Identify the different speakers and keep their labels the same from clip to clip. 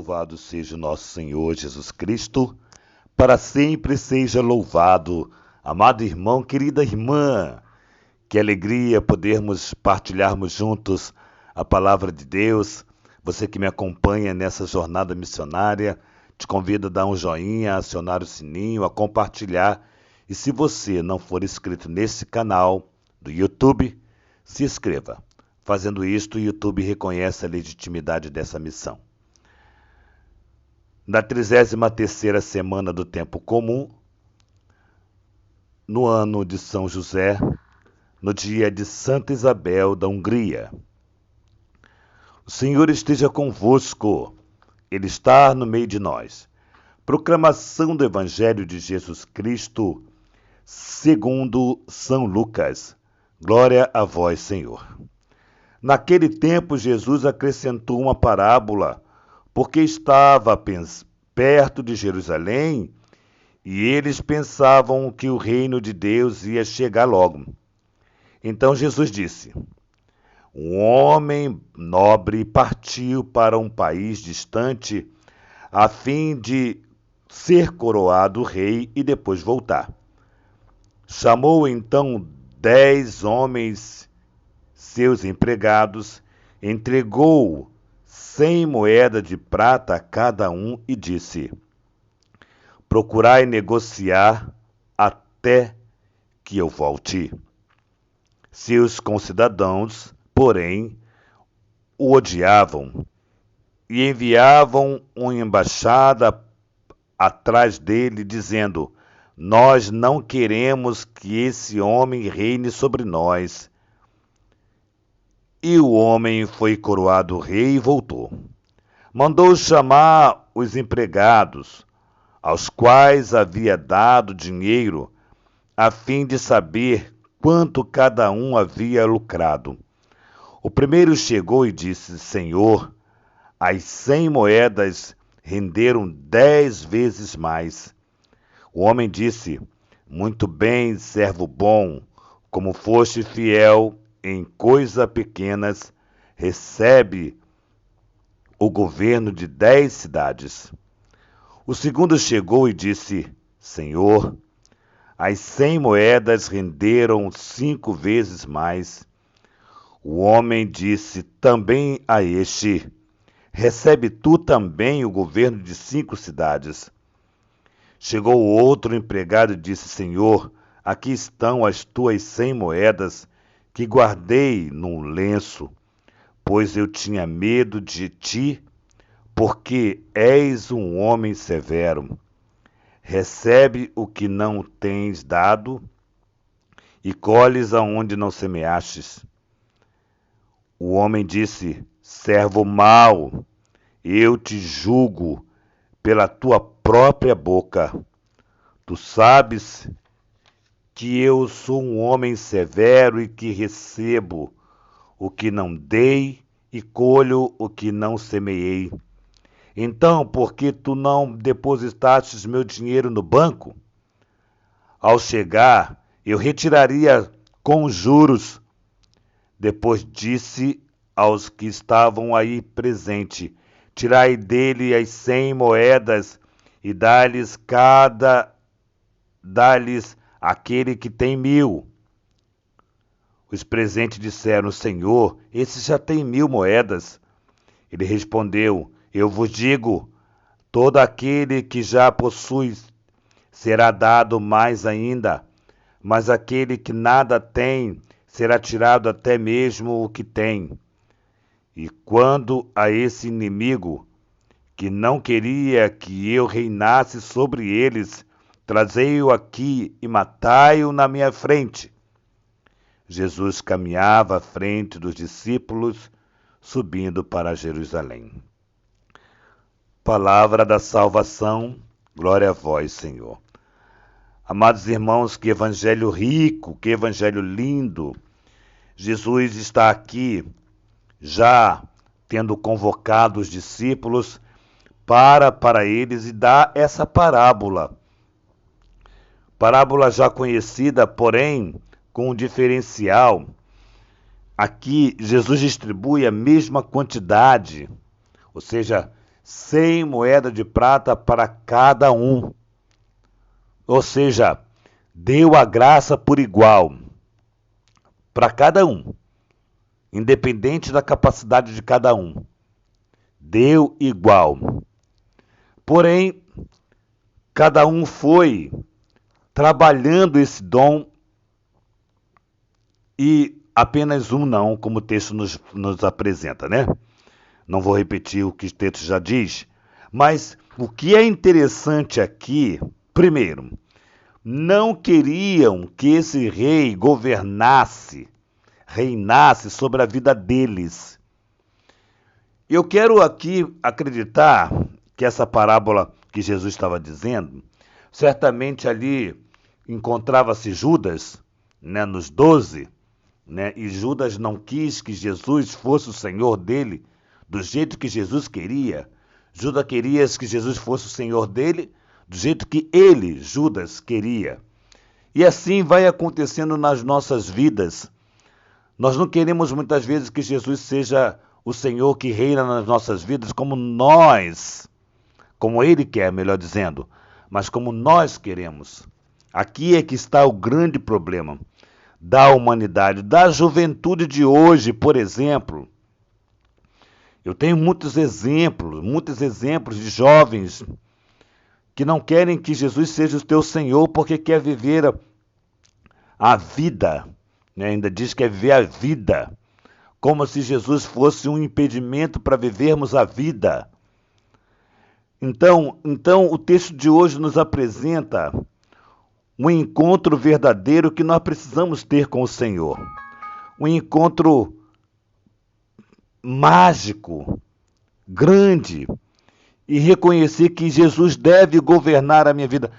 Speaker 1: Louvado seja o nosso Senhor Jesus Cristo, para sempre seja louvado. Amado irmão, querida irmã, que alegria podermos partilharmos juntos a palavra de Deus. Você que me acompanha nessa jornada missionária, te convido a dar um joinha, a acionar o sininho, a compartilhar. E se você não for inscrito nesse canal do YouTube, se inscreva. Fazendo isto, o YouTube reconhece a legitimidade dessa missão. Na 33ª semana do Tempo Comum, no ano de São José, no dia de Santa Isabel da Hungria. O Senhor esteja convosco, Ele está no meio de nós. Proclamação do Evangelho de Jesus Cristo, segundo São Lucas. Glória a vós, Senhor. Naquele tempo, Jesus acrescentou uma parábola, porque estava perto de Jerusalém e eles pensavam que o reino de Deus ia chegar logo. Então Jesus disse: um homem nobre partiu para um país distante a fim de ser coroado rei e depois voltar. Chamou então 10 homens, seus empregados, entregou 100 moedas de prata a cada um e disse: procurai negociar até que eu volte. Seus concidadãos, porém, o odiavam e enviavam uma embaixada atrás dele, dizendo: nós não queremos que esse homem reine sobre nós. E o homem foi coroado rei e voltou. Mandou chamar os empregados, aos quais havia dado dinheiro, a fim de saber quanto cada um havia lucrado. O primeiro chegou e disse: Senhor, as 100 moedas renderam 10 vezes mais. O homem disse: muito bem, servo bom, como foste fiel em coisas pequenas, recebe o governo de 10 cidades. O segundo chegou e disse: Senhor, as 100 moedas renderam 5 vezes mais. O homem disse também a este: recebe tu também o governo de 5 cidades. Chegou o outro empregado e disse: Senhor, aqui estão as tuas 100 moedas que guardei num lenço, pois eu tinha medo de ti, porque és um homem severo. Recebe o que não tens dado e colhes aonde não semeastes. O homem disse: servo mau, eu te julgo pela tua própria boca. Tu sabes que eu sou um homem severo e que recebo o que não dei e colho o que não semeei. Então, por que tu não depositastes meu dinheiro no banco? Ao chegar, eu retiraria com juros. Depois disse aos que estavam aí presentes: tirai dele as 100 moedas e dá-lhes aquele que tem 1000. Os presentes disseram: Senhor, esse já tem 1000 moedas. Ele respondeu: eu vos digo, todo aquele que já possui será dado mais ainda, mas aquele que nada tem será tirado até mesmo o que tem. E quando a esse inimigo, que não queria que eu reinasse sobre eles, trazei-o aqui e matai-o na minha frente. Jesus caminhava à frente dos discípulos, subindo para Jerusalém. Palavra da salvação, glória a vós, Senhor. Amados irmãos, que evangelho rico, que evangelho lindo. Jesus está aqui, já tendo convocado os discípulos para eles e dá essa parábola. Parábola já conhecida, porém, com um diferencial. Aqui, Jesus distribui a mesma quantidade, ou seja, 100 moedas de prata para cada um. Ou seja, deu a graça por igual para cada um, independente da capacidade de cada um. Deu igual. Porém, cada um foi trabalhando esse dom e apenas um não, como o texto nos apresenta, né? Não vou repetir o que o texto já diz, mas o que é interessante aqui, primeiro, não queriam que esse rei reinasse sobre a vida deles. Eu quero aqui acreditar que essa parábola que Jesus estava dizendo, certamente ali encontrava-se Judas, né, nos 12, né, e Judas não quis que Jesus fosse o Senhor dele do jeito que Jesus queria. Judas queria que Jesus fosse o Senhor dele do jeito que ele, Judas, queria. E assim vai acontecendo nas nossas vidas. Nós não queremos muitas vezes que Jesus seja o Senhor que reina nas nossas vidas como Ele quer, melhor dizendo, mas como nós queremos. Aqui é que está o grande problema da humanidade, da juventude de hoje, por exemplo. Eu tenho muitos exemplos de jovens que não querem que Jesus seja o teu Senhor porque quer viver a vida, né? Ainda diz que é viver a vida, como se Jesus fosse um impedimento para vivermos a vida. Então, o texto de hoje nos apresenta um encontro verdadeiro que nós precisamos ter com o Senhor. Um encontro mágico, grande, e reconhecer que Jesus deve governar a minha vida.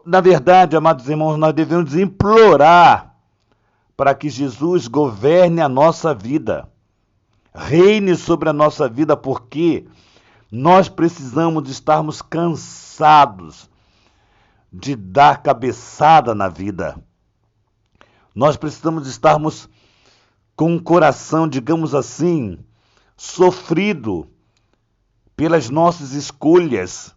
Speaker 1: Na verdade, amados irmãos, nós devemos implorar para que Jesus governe a nossa vida, reine sobre a nossa vida, porque nós precisamos estarmos cansados de dar cabeçada na vida. Nós precisamos estarmos com um coração, digamos assim, sofrido pelas nossas escolhas.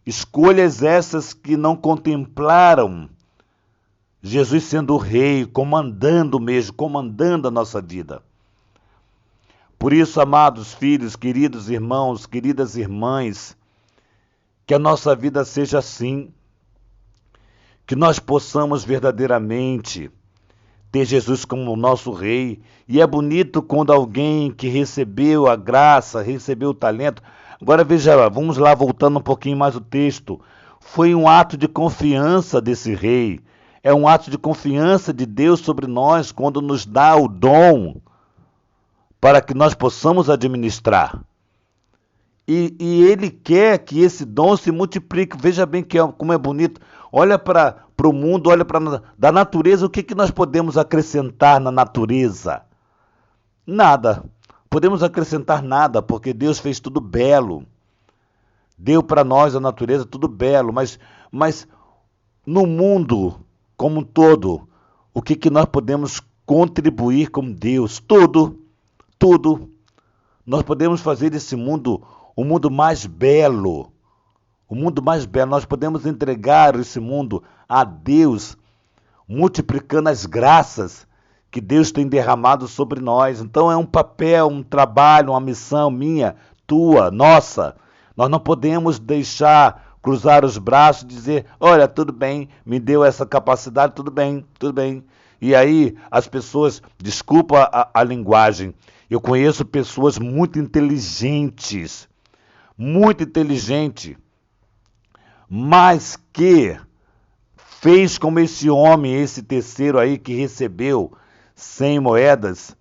Speaker 1: Escolhas essas que não contemplaram Jesus sendo o rei, comandando a nossa vida. Por isso, amados filhos, queridos irmãos, queridas irmãs, que a nossa vida seja assim, que nós possamos verdadeiramente ter Jesus como nosso rei. E é bonito quando alguém que recebeu a graça, recebeu o talento. Agora veja, vamos lá, voltando um pouquinho mais o texto. Foi um ato de confiança desse rei. É um ato de confiança de Deus sobre nós quando nos dá o dom para que nós possamos administrar. E Ele quer que esse dom se multiplique. Veja bem como é bonito. Olha para o mundo, olha para da natureza. O que nós podemos acrescentar na natureza? Nada. Podemos acrescentar nada, porque Deus fez tudo belo. Deu para nós a natureza tudo belo. Mas no mundo como um todo, o que nós podemos contribuir com Deus? Tudo. Nós podemos fazer desse mundo o mundo mais belo. O mundo mais belo. Nós podemos entregar esse mundo a Deus, multiplicando as graças que Deus tem derramado sobre nós. Então é um papel, um trabalho, uma missão minha, tua, nossa. Nós não podemos deixar cruzar os braços e dizer, olha, tudo bem, me deu essa capacidade, tudo bem. E aí as pessoas, desculpa a linguagem, eu conheço pessoas muito inteligentes, mas que fez como esse homem, esse terceiro aí que recebeu 100 moedas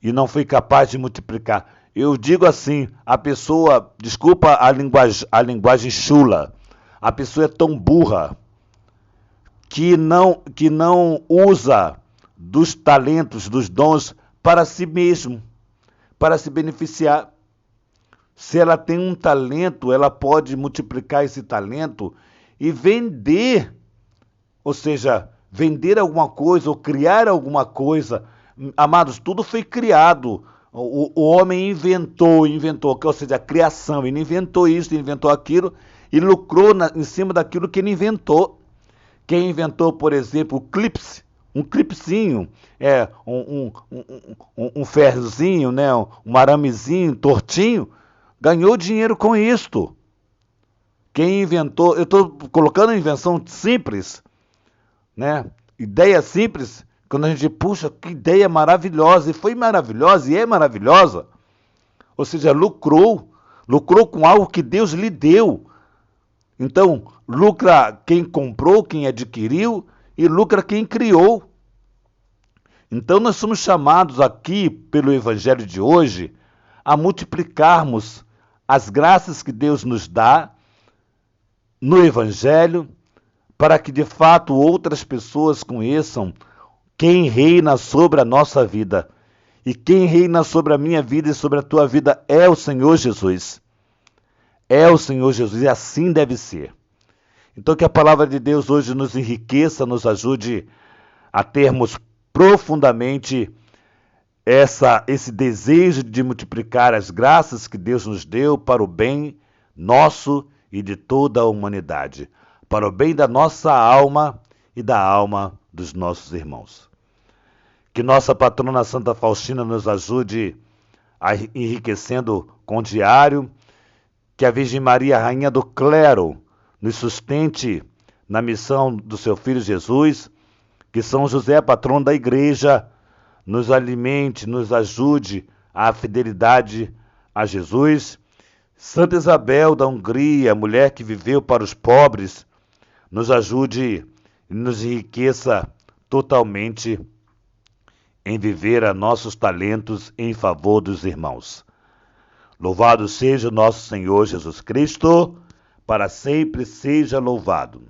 Speaker 1: e não foi capaz de multiplicar. Eu digo assim, a pessoa, desculpa a linguagem chula, a pessoa é tão burra que não usa dos talentos, dos dons para si mesmo, para se beneficiar. Se ela tem um talento, ela pode multiplicar esse talento e vender, ou seja, vender alguma coisa ou criar alguma coisa. Amados, tudo foi criado O homem inventou, ou seja, a criação, ele inventou isso, ele inventou aquilo e lucrou em cima daquilo que ele inventou. Quem inventou, por exemplo, o clipe, um clipezinho, um ferrozinho, né, um aramezinho tortinho, ganhou dinheiro com isto. Quem inventou, eu estou colocando a invenção simples, né? Ideia simples, quando a gente, puxa, que ideia maravilhosa, e foi maravilhosa, e é maravilhosa. Ou seja, lucrou com algo que Deus lhe deu. Então, lucra quem comprou, quem adquiriu, e lucra quem criou. Então, nós somos chamados aqui, pelo Evangelho de hoje, a multiplicarmos as graças que Deus nos dá no Evangelho, para que de fato outras pessoas conheçam quem reina sobre a nossa vida. E quem reina sobre a minha vida e sobre a tua vida é o Senhor Jesus. É o Senhor Jesus, e assim deve ser. Então que a palavra de Deus hoje nos enriqueça, nos ajude a termos profundamente esse desejo de multiplicar as graças que Deus nos deu para o bem nosso e de toda a humanidade, para o bem da nossa alma e da alma dos nossos irmãos. Que nossa patrona Santa Faustina nos ajude enriquecendo com o diário, que a Virgem Maria, Rainha do Clero, nos sustente na missão do seu Filho Jesus, que São José, patrono da Igreja, nos alimente, nos ajude à fidelidade a Jesus. Santa Isabel da Hungria, mulher que viveu para os pobres, nos ajude e nos enriqueça totalmente em viver a nossos talentos em favor dos irmãos. Louvado seja o nosso Senhor Jesus Cristo, para sempre seja louvado.